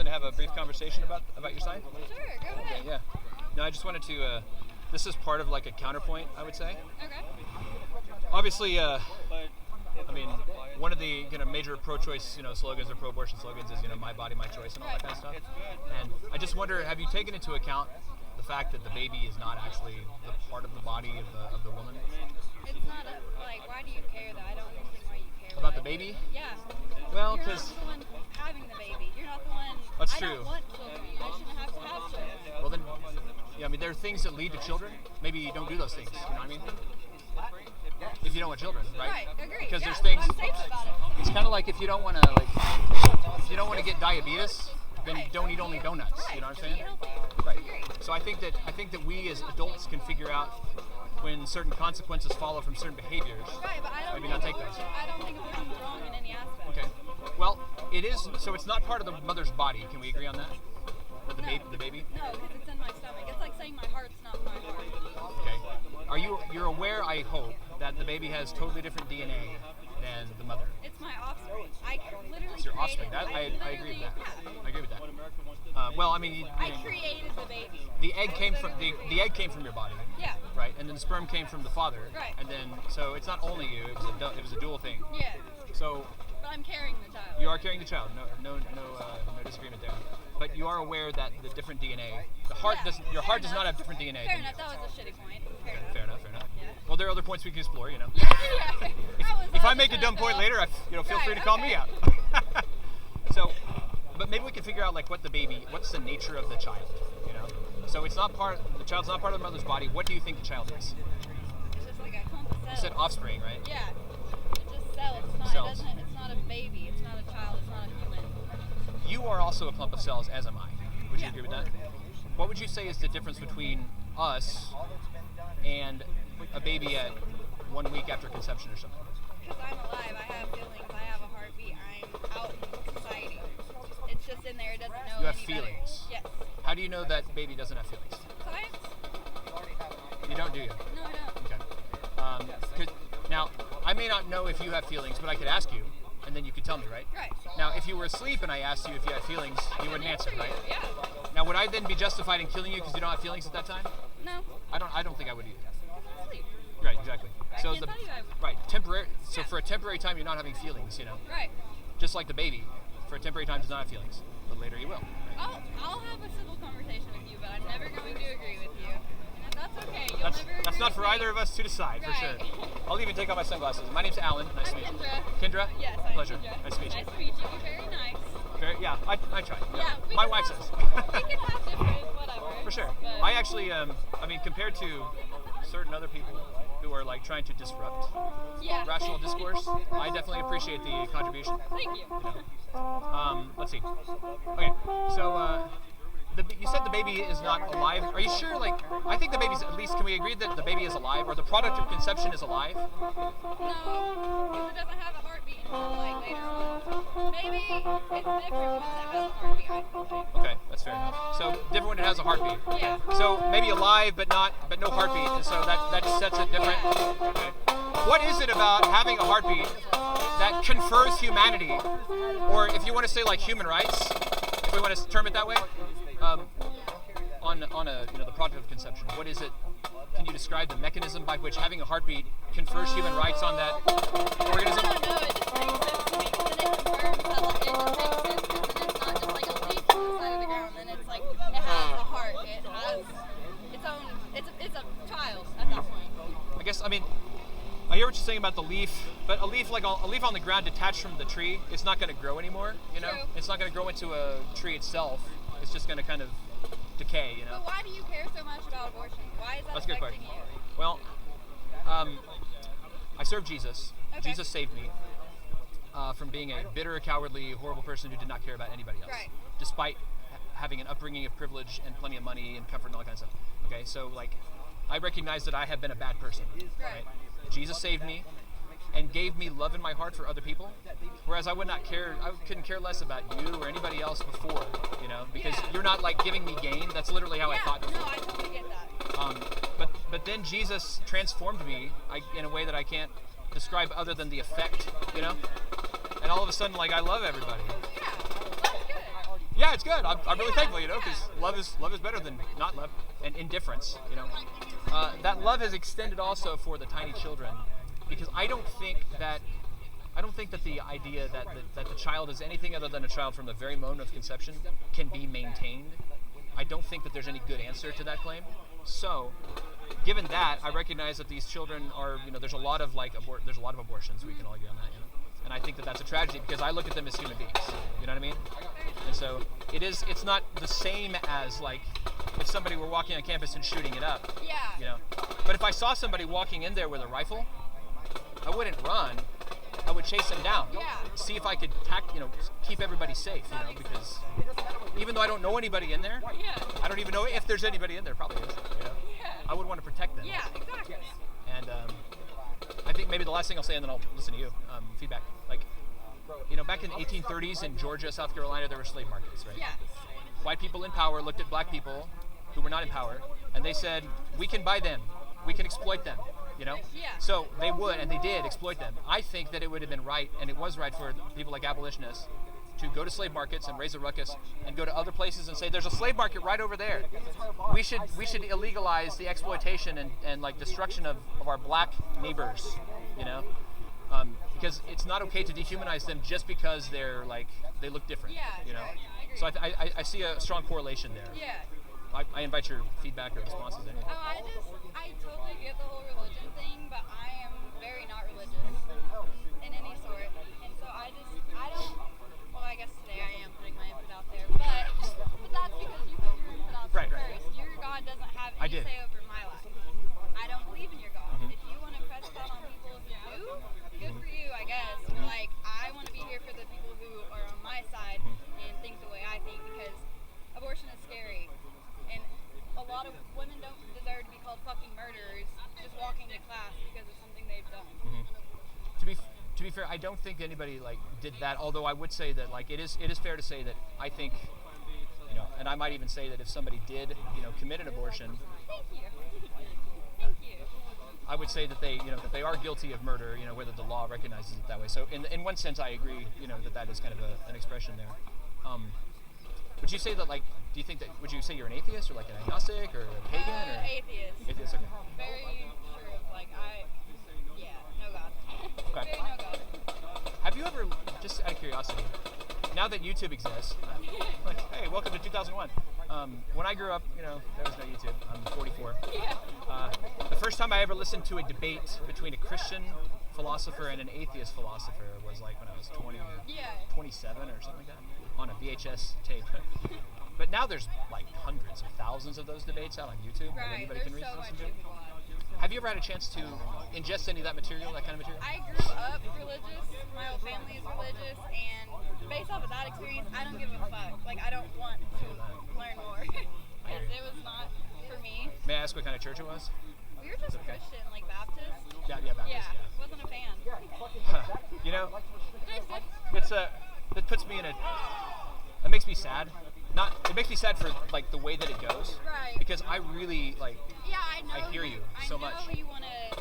willing to have a brief conversation about your sign? Sure, go Okay, ahead. yeah. No, I just wanted to. This is part of like a counterpoint, I would say. Okay. Obviously, I mean, one of the major pro-choice slogans or pro-abortion slogans is my body, my choice, and all that kind of stuff. And I just wonder, have you taken into account the fact that the baby is not actually the part of the body of the woman? It's not why do you care though? I don't understand why you care. About the baby? Yeah. Well, You're not because the one having the baby. You're not the one. That's I true. don't want children. I shouldn't have to have children. well then, yeah, I mean, there are things that lead to children. Maybe you don't do those things. You know what I mean? If you don't want children, right? Right. Agree. Because yeah, there's things. I'm safe about it. It's kind of like if you don't want to get diabetes, then don't eat only donuts. You know what I'm saying? Eat healthy. Right. Agree. So I think that we as adults can figure out when certain consequences follow from certain behaviors. Right, but I don't Maybe think not take those. I don't think abortion is wrong in any aspect. Okay. Well, it is. So it's not part of the mother's body. Can we agree on that? That the baby. No, because it's in my stomach. It's like saying my heart's not my heart. Okay. You're aware, I hope, that the baby has totally different DNA than the mother. It's my offspring. I literally It's your created offspring. That, I agree with that. Yeah. I agree with that. Well, I mean, I created the baby. the egg came from the egg came from your body, Yeah. right? And then the sperm came from the father, Right. And then so it's not only you; it was a dual thing. Yeah. So But I'm carrying the child. you are carrying the child. No disagreement there. But you are aware that the different DNA, your heart does not have different DNA. Fair than enough. yours. That was a shitty point. Fair enough. Yeah. Well, there are other points we can explore. Yeah. If I make a dumb point later, feel free to call me out. So, but maybe we can figure out what's the nature of the child, So the child's not part of the mother's body. What do you think the child is? It's just like a clump of cells. You said offspring, right? Yeah. It's just cells. It's not, Cells. It's not a baby. It's not a child. It's not a human. You are also a clump of cells, as am I. Would you Yeah. agree with that? What would you say is the difference between us and a baby at 1 week after conception or something? Because I'm alive. I have feelings. I have a heartbeat. I'm out in society. It's just in there. It doesn't know You have any feelings. better. Yes. How do you know that baby doesn't have feelings? Science? You don't, do you? No, I don't. Okay. Now, I may not know if you have feelings, but I could ask you, and then you could tell me, right? Right. Now, if you were asleep and I asked you if you had feelings, you wouldn't answer, right? Yeah. Now, would I then be justified in killing you because you don't have feelings at that time? No. I don't think I would either. Sleep. Right, exactly. I can't tell you I would. right, temporary. So Yeah. for a temporary time, you're not having feelings, Right. just like the baby. For a temporary time, does not have feelings, but later you will. Right? I'll have a civil conversation with you, but I'm never going to agree with you. And that's okay. You'll That's never that's agree not with for me. either of us to decide, for sure. Right. I'll even take off my sunglasses. My name's Alan. Nice to I'm meet you. Kendra. Kendra? Yes, I'm Pleasure. Kendra. Nice to meet you. Nice to meet you. You're very nice. Yeah, I try. Yeah, we My can wife have- says. We can have different whatever. For sure. but- I actually, compared to certain other people who are trying to disrupt Yeah. rational discourse, I definitely appreciate the contribution. Thank you. Let's see. Okay, so you said the baby is not alive. Are you sure? I think the baby's at least. Can we agree that the baby is alive, or the product of conception is alive? No, because it doesn't have a heartbeat until later on. Maybe it's different once it has a heartbeat. I think. Okay, that's fair enough. So different when it has a heartbeat. Yeah. So maybe alive, but no heartbeat. And so that sets it different. Okay. What is it about having a heartbeat that confers humanity, or if you want to say human rights, if we want to term it that way, on the product of conception? What is it? Can you describe the mechanism by which having a heartbeat confers human rights on that organism? I don't know. It just makes sense to me because then it confirms that it just makes sense because then it's not just like a leaf on the side of the ground. Then it's it has a heart. It has its own. It's a child at that point. I guess I hear what you're saying about the leaf, but a leaf a leaf on the ground detached from the tree, it's not going to grow anymore. True. It's not going to grow into a tree itself. It's just going to kind of decay. But why do you care so much about abortion? Why is that That's a good affecting question. you? Well, I serve Jesus. Okay. Jesus saved me from being a bitter, cowardly, horrible person who did not care about anybody else, Right. despite having an upbringing of privilege and plenty of money and comfort and all that kind of stuff. Okay, so I recognize that I have been a bad person. Right. Jesus saved me and gave me love in my heart for other people, whereas I couldn't care less about you or anybody else before, because Yeah. you're not giving me gain. That's literally how I thought before. No, I totally get that. But then Jesus transformed me in a way that I can't describe other than the effect, And all of a sudden, I love everybody. Yeah, that's good. Yeah, it's good. I'm really thankful, because love is better than not love, and indifference, That love is extended also for the tiny children, because I don't think that the idea that the child is anything other than a child from the very moment of conception can be maintained. I don't think that there's any good answer to that claim. So, given that, I recognize that these children are, there's a lot of there's a lot of abortions. We can all agree on that, And I think that that's a tragedy because I look at them as human beings. You know what I mean? And so it's not the same as if somebody were walking on campus and shooting it up. Yeah. But if I saw somebody walking in there with a rifle, I wouldn't run. I would chase them down. Yeah. See if I could keep everybody safe, because even though I don't know anybody in there, I don't even know if there's anybody in there, probably is, I would want to protect them. Yeah, exactly. And I think maybe the last thing I'll say, and then I'll listen to you, feedback. Back in the 1830s in Georgia, South Carolina, there were slave markets, right? Yeah. White people in power looked at black people who were not in power, and they said, we can buy them, we can exploit them, Yeah. So they would, and they did exploit them. I think that it would have been right, and it was right for people like abolitionists to go to slave markets and raise a ruckus and go to other places and say, there's a slave market right over there. We should illegalize the exploitation and destruction of our black neighbors, because it's not okay to dehumanize them just because they look different, So I see a strong correlation there. Yeah. I invite your feedback or responses. Anyway. I totally get the whole religion thing, but I am very not religious in any sort. And so I guess today I am putting my input out there, but that's because you put your input out there first. Your God doesn't have any say over my life. I don't believe in your God. If you want to press that on people who do, good for you, I guess. But I want to be here for the people who are on my side and think the way I think, because abortion is scary. And a lot of women don't deserve to be called fucking murderers just walking to class because of something they've done. To be fair, I don't think anybody did that. Although I would say that it is fair to say that I think, and I might even say that if somebody did commit an abortion, Thank you. I would say that they are guilty of murder. Whether the law recognizes it that way. So in one sense, I agree. That is kind of an expression there. Would you say that do you think that, would you say you're an atheist or an agnostic or a pagan or? Atheist. Atheist, okay. Very sure of no God. Okay. Very no God. Have you ever, just out of curiosity, now that YouTube exists, hey, welcome to 2001. When I grew up, there was no YouTube. I'm 44. Yeah. The first time I ever listened to a debate between a Christian philosopher and an atheist philosopher was when I was 27 or something like that, on a VHS tape. But now there's hundreds of thousands of those debates out on YouTube that anybody can listen to. Have you ever had a chance to ingest any of that material, that kind of material? I grew up religious. My whole family is religious, and based off of that experience, I don't give a fuck. I don't want to learn more. Because it was not for me. May I ask what kind of church it was? We were just Christian, Baptist. Yeah, Baptist. Yeah, wasn't a fan. It puts me in that makes me sad. It makes me sad for the way that it goes. Right. Because I really Yeah, I know. I hear you so much. I know you want to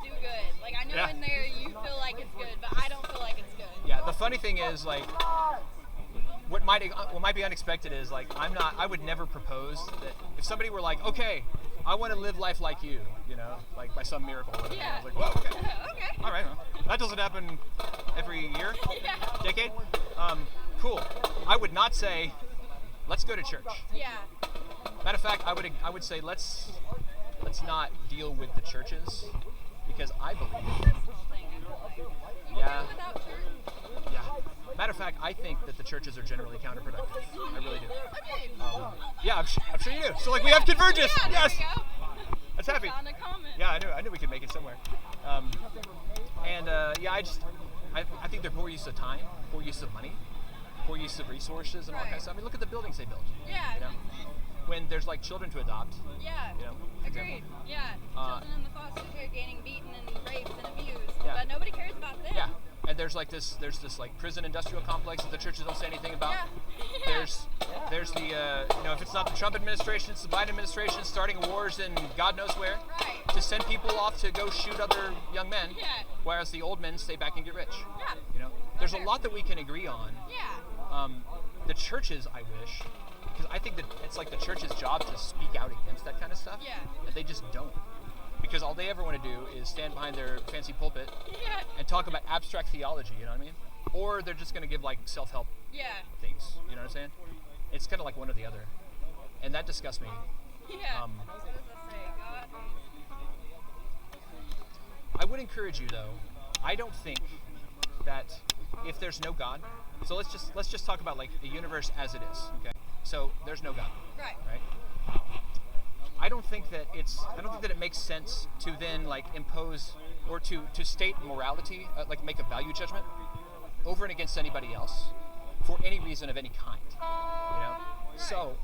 do good. I know in there you feel like it's good, but I don't feel like it's good. Yeah. The funny thing is what might be unexpected is I would never propose that if somebody were okay, I want to live life like you, by some miracle. Yeah. I was whoa, okay. Okay. All right. Well, that doesn't happen every year, decade. Cool. I would not say, let's go to church. Yeah. Matter of fact, I would say let's not deal with the churches, because I believe. Yeah. Yeah. Matter of fact, I think that the churches are generally counterproductive. I really do. Okay. Yeah, I'm sure you do. So we have convergence. Yeah, Yes. there we go. That's happy. Found a comment. Yeah, I knew we could make it somewhere. I think they're poor use of time, poor use of money, poor use of resources, and all kinds of stuff. Look at the buildings they built. Yeah. When there's children to adopt. Yeah. Agreed. Yeah. Children in the foster care getting beaten and raped and abused, but nobody cares about them. Yeah. And there's this prison industrial complex that the churches don't say anything about. Yeah. There's the if it's not the Trump administration, it's the Biden administration starting wars in God knows where to send people off to go shoot other young men, whereas the old men stay back and get rich. Yeah. There's a lot that we can agree on. Yeah. The churches, I wish, because I think that it's like the church's job to speak out against that kind of stuff. Yeah. And they just don't. Because all they ever want to do is stand behind their fancy pulpit Yeah. and talk about abstract theology, you know what I mean? Or they're just going to give like self-help Yeah. things, you know what I'm saying? It's kind of like one or the other. And that disgusts me. Yeah. Um, What does that say? God. I would encourage you though, I don't think that if there's no God, so let's just talk about like the universe as it is, okay? So there's no God, Right. right? I don't think that it makes sense to then like impose or to state morality, like make a value judgment over and against anybody else for any reason of any kind, you know? So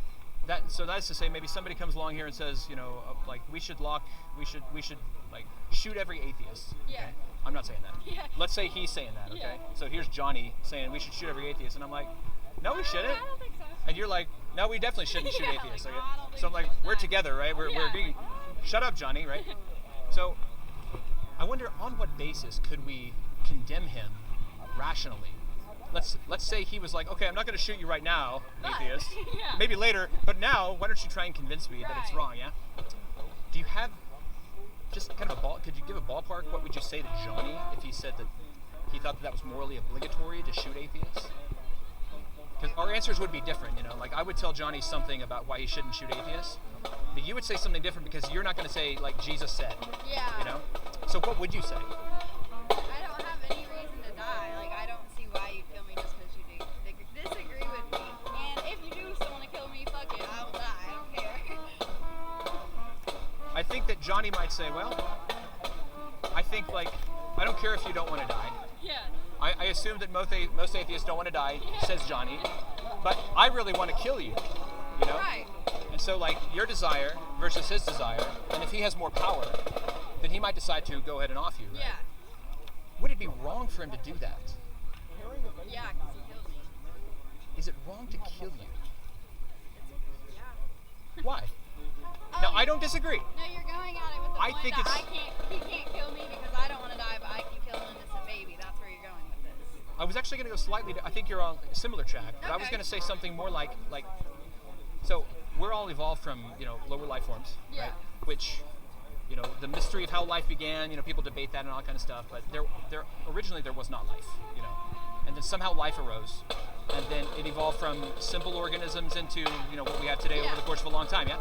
that's to say maybe somebody comes along here and says, you know, like we should like shoot every atheist. Yeah. Okay? I'm not saying that. Yeah. Let's say he's saying that, okay? Yeah. So here's Johnny saying we should shoot every atheist, and I'm like, no, we shouldn't. I don't think so. And you're like, no, we definitely shouldn't shoot Yeah, atheists. like, Okay? no, I don't think So I'm we like, should. we're together, right? We're Yeah. being, shut up, Johnny, right? So I wonder on what basis could we condemn him rationally? Let's say he was like, okay, I'm not going to shoot you right now, But, atheist. yeah. Maybe later, but now, why don't you try and convince me that it's Right. wrong? Yeah. Do you have just kind of could you give a ballpark? What would you say to Johnny if he said that he thought that was morally obligatory to shoot atheists? Because our answers would be different, you know. Like I would tell Johnny something about why he shouldn't shoot atheists, but you would say something different because you're not going to say like Jesus said, Yeah. you know. So what would you say? I don't have any reason to die. Like, I don't see why you kill me just because you disagree with me. And if you do still want to kill me, fuck it, I will die. I don't care. I think that Johnny might say, well, I think like I don't care if you don't want to die. Yeah. I assume that most atheists don't want to die, says Johnny, but I really want to kill you, you know? Right. And so like your desire versus his desire, and if he has more power, then he might decide to go ahead and off you, right? Yeah. Would it be wrong for him to do that? Yeah, because he kills me. Is it wrong to kill you? Yeah. Why? Now, Um, I don't disagree. No, you're going at it with the I point think that it's- he can't kill me because I don't want to die, but I can kill an innocent baby. That's where you're going with this. I was actually going to go slightly, I think you're on a similar track, but I was Okay. going to say something more like, so we're all evolved from, you know, lower life forms, Yeah. right? Which, you know, the mystery of how life began, you know, people debate that and all that kind of stuff, but originally there was not life, you know, and then somehow life arose, and then it evolved from simple organisms into, you know, what we have today over Yeah. the course of a long time, yeah?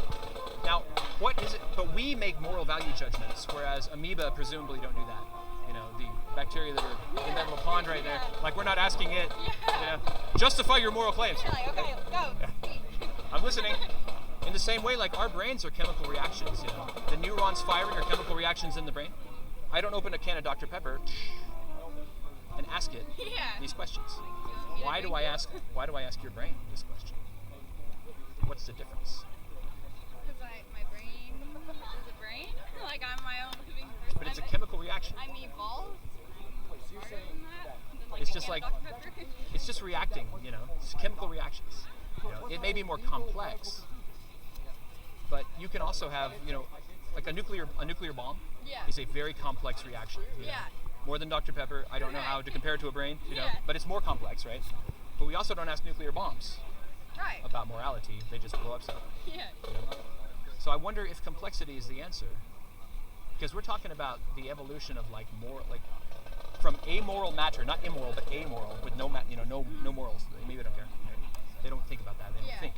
Now, what is it, but we make moral value judgments, whereas amoeba presumably don't do that. You know, the bacteria that are in that little pond right there, like we're not asking it, you know, justify your moral claims. You're like, okay, go. Speak. I'm listening. In the same way, like our brains are chemical reactions, you know. The neurons firing are chemical reactions in the brain. I don't open a can of Dr. Pepper and ask it Yeah. these questions. You want me to Why do drink I it? ask your brain this question? What's the difference? Because my brain is a brain. Like, I'm my own living person. But it's a chemical reaction. I'm evolved. I'm smarter than that. Than, like, It's a just can like- of Dr. Pepper. It's just reacting, you know. It's chemical reactions. You know, it may be more complex, but you can also have, you know, like a nuclear bomb Yeah. is a very complex reaction. You know. Yeah. More than Dr. Pepper. I don't know how to compare it to a brain, you know, Yeah. but it's more complex, right? But we also don't ask nuclear bombs Right. about morality. They just blow up stuff. Yeah. You know? So I wonder if complexity is the answer, because we're talking about the evolution of like from amoral matter, not immoral, but amoral, with no morals. Maybe they don't care. They don't think about that. They don't Yeah. think.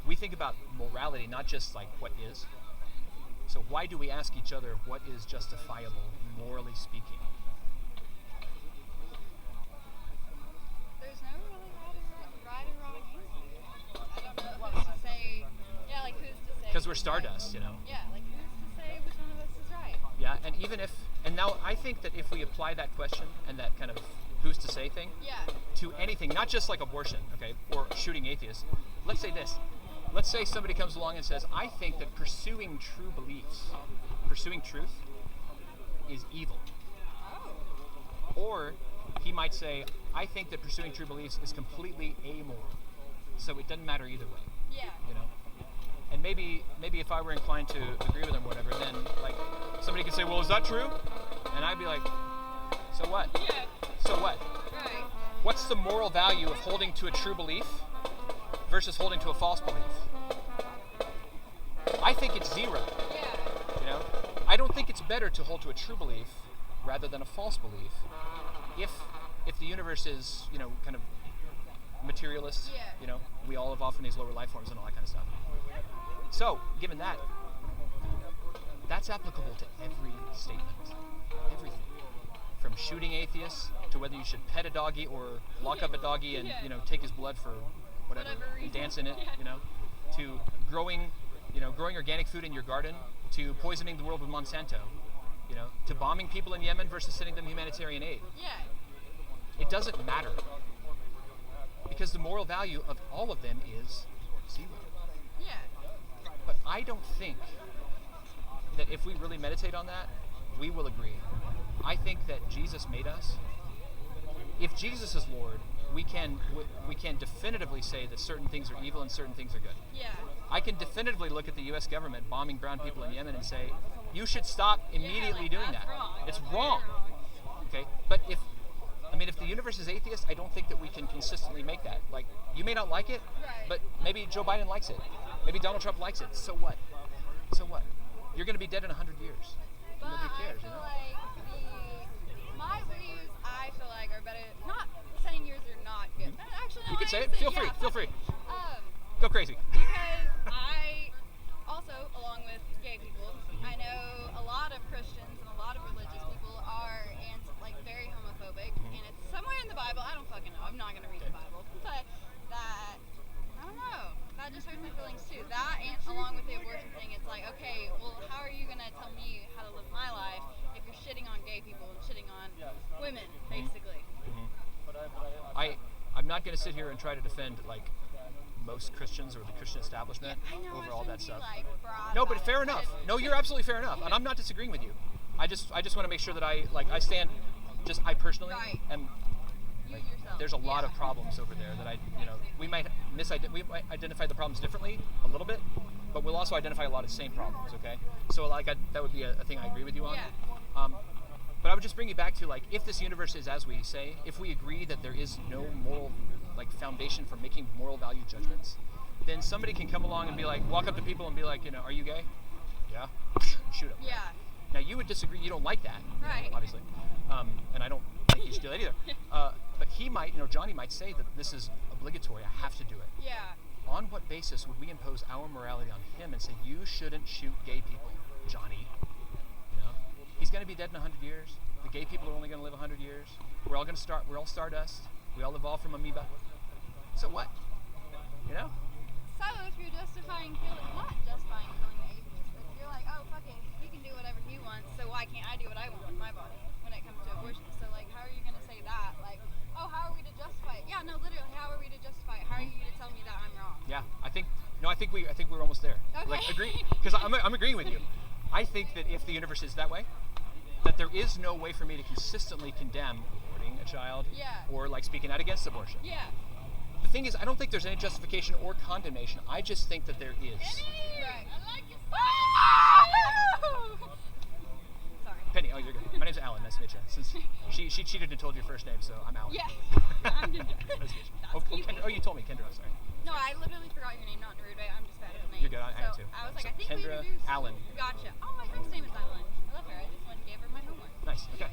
We think about morality, not just like what is. So why do we ask each other what is justifiable, morally speaking? There's no really right or wrong answer. I don't know who's to say. Yeah, like who's to say? Because we're who's right. stardust, you know. Yeah, like who's to say which one of us is right? Yeah, and now I think that if we apply that question and that kind of who's to say thing Yeah. to anything, not just like abortion, okay, or shooting atheists. Let's say this. Let's say somebody comes along and says, I think that pursuing true beliefs, pursuing truth, is evil. Oh. Or he might say, I think that pursuing true beliefs is completely amoral. So it doesn't matter either way, Yeah. you know? And maybe if I were inclined to agree with him or whatever, then like somebody could say, well, is that true? And I'd be like, so what? Yeah. So what? Right. what's the moral value of holding to a true belief versus holding to a false belief? I think it's zero. Yeah. You know, I don't think it's better to hold to a true belief rather than a false belief if the universe is, you know, kind of materialist. Yeah. You know, we all evolve from these lower life forms and all that kind of stuff. So, given that, that's applicable to every statement. Everything. From shooting atheists to whether you should pet a doggy or lock up a doggy and, Yeah. you know, take his blood for whatever reason. dance in it, Yeah. you know, to growing organic food in your garden, to poisoning the world with Monsanto, you know, to bombing people in Yemen versus sending them humanitarian aid. Yeah. It doesn't matter. Because the moral value of all of them is zero. Yeah. But I don't think that if we really meditate on that, we will agree. I think that Jesus made us. If Jesus is Lord, we can definitively say that certain things are evil and certain things are good. Yeah. I can definitively look at the U.S. government bombing brown people in Yemen and say, you should stop immediately like, doing that's that. wrong. It's That's wrong. very Okay, but if the universe is atheist, I don't think that we can consistently make that. Like, you may not like it, Right. but maybe Joe Biden likes it. Maybe Donald Trump likes it. So what? So what? You're going to be dead in 100 years. But Nobody cares, I you feel know? like my views, I feel like, are better. Not saying yours are not good. Actually, no, You can I say am it. saying- Feel free. yeah, Feel fuck free. it. Go crazy. Because I also, along with gay people, I know a lot of Christians and a lot of religious people are very homophobic, and it's somewhere in the Bible. I don't fucking know. I'm not gonna read the Bible, but that I don't know. That just hurts my feelings too. That and along with the abortion thing, it's like, okay, well, how are you gonna tell me how to live my life if you're shitting on gay people and shitting on women, basically? I'm not going to sit here and try to defend like most Christians or the Christian establishment I know over I all that shouldn't stuff. be, broad No, about but it, fair enough. No, you're absolutely fair enough, and I'm not disagreeing with you. I just want to make sure that I stand. I personally Right. am. You yourself. There's a lot Yeah. of problems over there that we might identify the problems differently a little bit, but we'll also identify a lot of same problems. Okay, so that would be a thing I agree with you on. Yeah. But I would just bring you back to if this universe is as we say, if we agree that there is no moral foundation for making moral value judgments, then somebody can come along and be walk up to people and be like, are you gay? Yeah. Shoot them. Yeah. Now you would disagree. You don't like that, Right. obviously, and I don't think you should do that either. But he might, Johnny might say that this is obligatory. I have to do it. Yeah. On what basis would we impose our morality on him and say you shouldn't shoot gay people, Johnny? He's going to be dead in 100 years. The gay people are only going to live 100 years. We're all stardust. We all evolved from amoeba. So what? So if you're not justifying killing the atheist, if you're like, oh fuck it, he can do whatever he wants, so why can't I do what I want with my body when it comes to abortion? So how are you gonna say that? How are we to justify it? Yeah, no, literally, how are we to justify it? How are you to tell me that I'm wrong? Yeah, I think we're almost there. Okay. Agree, because I'm agreeing with you. I think that if the universe is that way, that there is no way for me to consistently condemn aborting a child Yeah. or speaking out against abortion. Yeah. The thing is, I don't think there's any justification or condemnation. I just think that there is. Right. I like it. Sorry. Penny, oh, you're good. My name's Alan. Nice to meet you. Since she cheated and told your first name, so I'm Alan. Yeah. I'm Kendra. Nice to meet you. That's cute. Kendra, you told me Kendra. Sorry. No, I literally forgot your name, not in a rude way. I'm just bad at names. You're good. I am So too. I was like, So I think Kendra we introduced. Allen. Gotcha. Oh, my friend's name is Ellen. I love her. I just went and gave her my homework. Nice. Okay.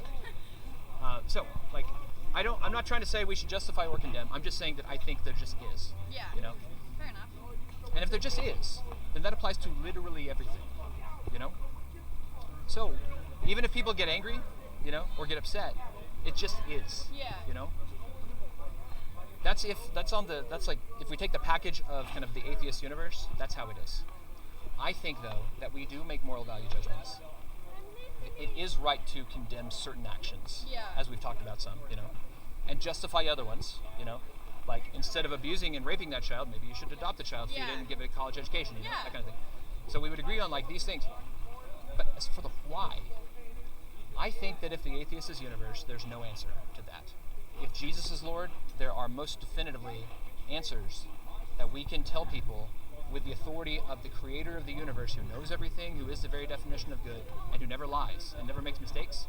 I'm not trying to say we should justify or condemn. I'm just saying that I think there just is. Yeah. Fair enough. And if there just is, then that applies to literally everything. So, even if people get angry, or get upset, it just is. Yeah. That's if we take the package of kind of the atheist universe, that's how it is. I think though that we do make moral value judgments. It is right to condemn certain actions, Yeah. as we've talked about some, and justify other ones, instead of abusing and raping that child, maybe you should adopt the child, feed Yeah. it, and give it a college education, Yeah. that kind of thing. So we would agree on these things. But as for the why, I think that if the atheist is universe, there's no answer to that. If Jesus is Lord, there are most definitively answers that we can tell people with the authority of the creator of the universe, who knows everything, who is the very definition of good, and who never lies and never makes mistakes,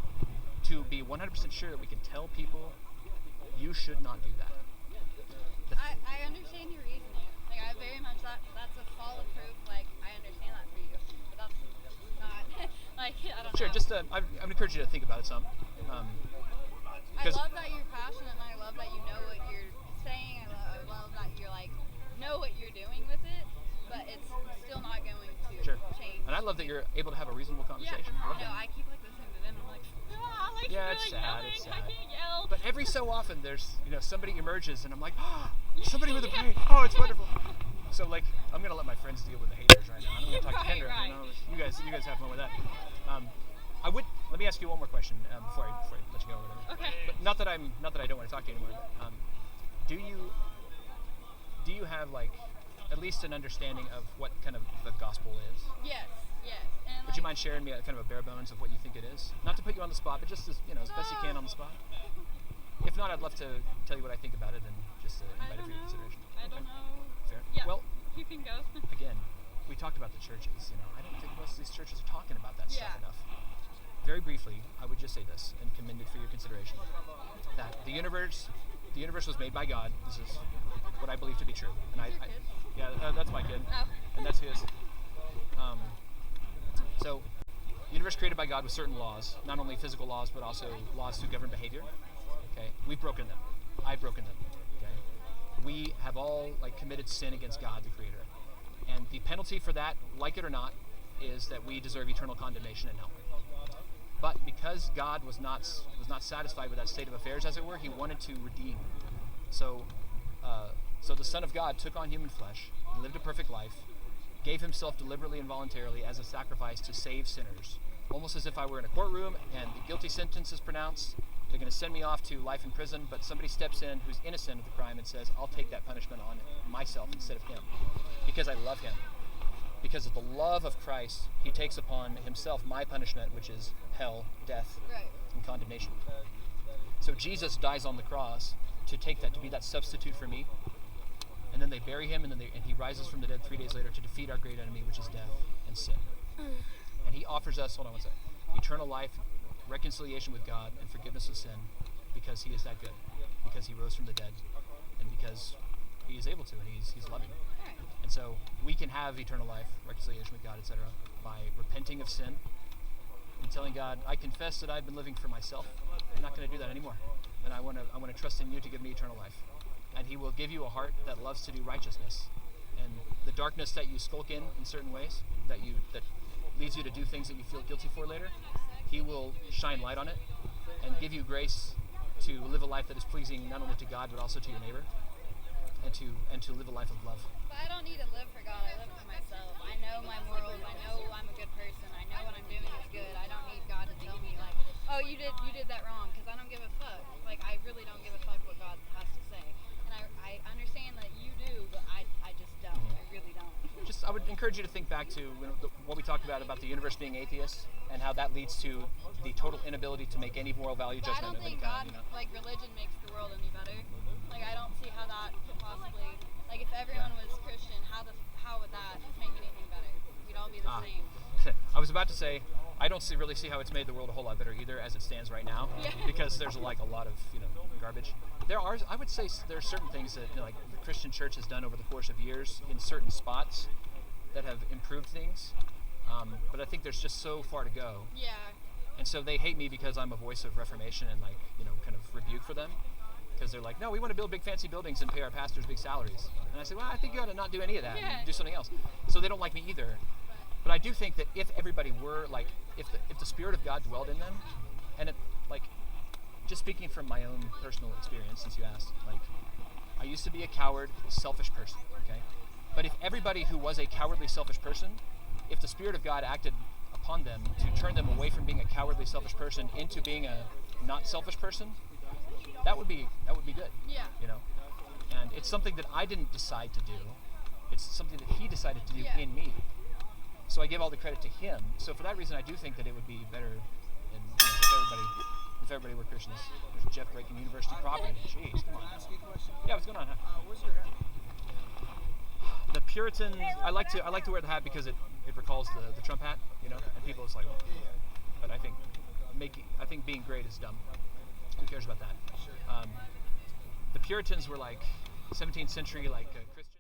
to be 100% sure that we can tell people You should not do that. I understand your reasoning. Like, I very much that's a solid proof. Like, I understand that for you, but that's not like I don't Sure, know. just I would encourage you to think about it some. I love that you're passionate, and I love that you know what you're saying. I love that you're like know what you're doing with it, but it's still not going to Sure. change. And I love that you're able to have a reasonable Yeah, conversation. I love no, that. I keep like listening to them. I'm like, like Yeah, they're, it's like, sad, yelling. it's sad. I can't yell. But every so often, there's somebody emerges, and I'm like, oh, somebody with a brain. Oh, it's wonderful. So like, I'm gonna let my friends deal with the haters right now. I'm gonna talk to Kendra. Right. You guys have fun with that. Let me ask you one more question before I let you go. Or whatever. Okay. But not that I don't want to talk to you anymore. But, do you have like at least an understanding of what kind of the gospel is? Yes. And Would you mind sharing me kind of a bare bones of what you think it is? Not to put you on the spot, but just as best you can on the spot. If not, I'd love to tell you what I think about it and just invite it for your consideration. I don't know. Fair. Yeah. Well, you can go. again, we talked about the churches. I don't think most of these churches are talking about that stuff Yeah. enough. Very briefly, I would just say this and commend it for your consideration: that the universe was made by God. This is what I believe to be true. And that's my kid, Oh. and that's his. So, the universe created by God with certain laws, not only physical laws, but also laws to govern behavior. Okay, we've broken them. I've broken them. Okay, we have all committed sin against God, the Creator, and the penalty for that, like it or not, is that we deserve eternal condemnation in hell. But because God was not satisfied with that state of affairs, as it were, He wanted to redeem. So the Son of God took on human flesh, lived a perfect life, gave Himself deliberately and voluntarily as a sacrifice to save sinners. Almost as if I were in a courtroom and the guilty sentence is pronounced. They're going to send me off to life in prison, but somebody steps in who's innocent of the crime and says, I'll take that punishment on myself instead of him, because I love him. Because of the love of Christ, He takes upon Himself my punishment, which is hell, death, Right. and condemnation. So Jesus dies on the cross to take that, to be that substitute for me. And then they bury Him, and He rises from the dead 3 days later to defeat our great enemy, which is death and sin. And He offers us, hold on one second, eternal life, reconciliation with God, and forgiveness of sin, because He is that good, because He rose from the dead, and because He is able to, and He's loving. Right. And so we can have eternal life, reconciliation with God, etc., by repenting of sin and telling God, I confess that I've been living for myself. I'm not going to do that anymore. And I want to trust in You to give me eternal life. And He will give you a heart that loves to do righteousness. And the darkness that you skulk in certain ways, that leads you to do things that you feel guilty for later, He will shine light on it and give you grace to live a life that is pleasing not only to God but also to your neighbor, and to live a life of love. But I don't need to live for God. I live for myself. I know my morals. I know I'm a good person. I know what I'm doing is good. I don't need God to tell me like, oh, you did that wrong, because I don't give a fuck. Like, I really don't give a fuck what God has to say. And I understand that you do, but I just don't. I really don't. I would encourage you to think back to what we talked about the universe being atheist and how that leads to the total inability to make any moral value But I judgment don't of any think kind. God, like, religion makes the world any better. Like, I don't see how that could possibly, like, if everyone was Christian, how would that make anything better? We'd all be the same. I was about to say, I don't really see how it's made the world a whole lot better either as it stands right now, Yeah. because there's a lot of garbage. I would say there are certain things that the Christian church has done over the course of years in certain spots that have improved things, but I think there's just so far to go. Yeah. And so they hate me because I'm a voice of reformation and kind of rebuke for them, because they're like, no, we want to build big fancy buildings and pay our pastors big salaries. And I say, well, I think you ought to not do any of that and do something else. So they don't like me either. But I do think that if everybody were if the Spirit of God dwelled in them, and just speaking from my own personal experience, since you asked, I used to be a coward, selfish person, okay? But if everybody who was a cowardly, selfish person, if the Spirit of God acted upon them to turn them away from being a cowardly, selfish person into being a not selfish person, that would be good. Yeah. And it's something that I didn't decide to do. It's something that He decided to do in me. So I give all the credit to Him. So for that reason, I do think that it would be better if everybody were Christians. There's Jeff breaking university property. Jeez, come on. Yeah, what's going on? Where's your hat? The Puritan. I like to wear the hat because it recalls the Trump hat, and people it's like, but I think being great is dumb. Who cares about that? the Puritans were like 17th century, like Christian.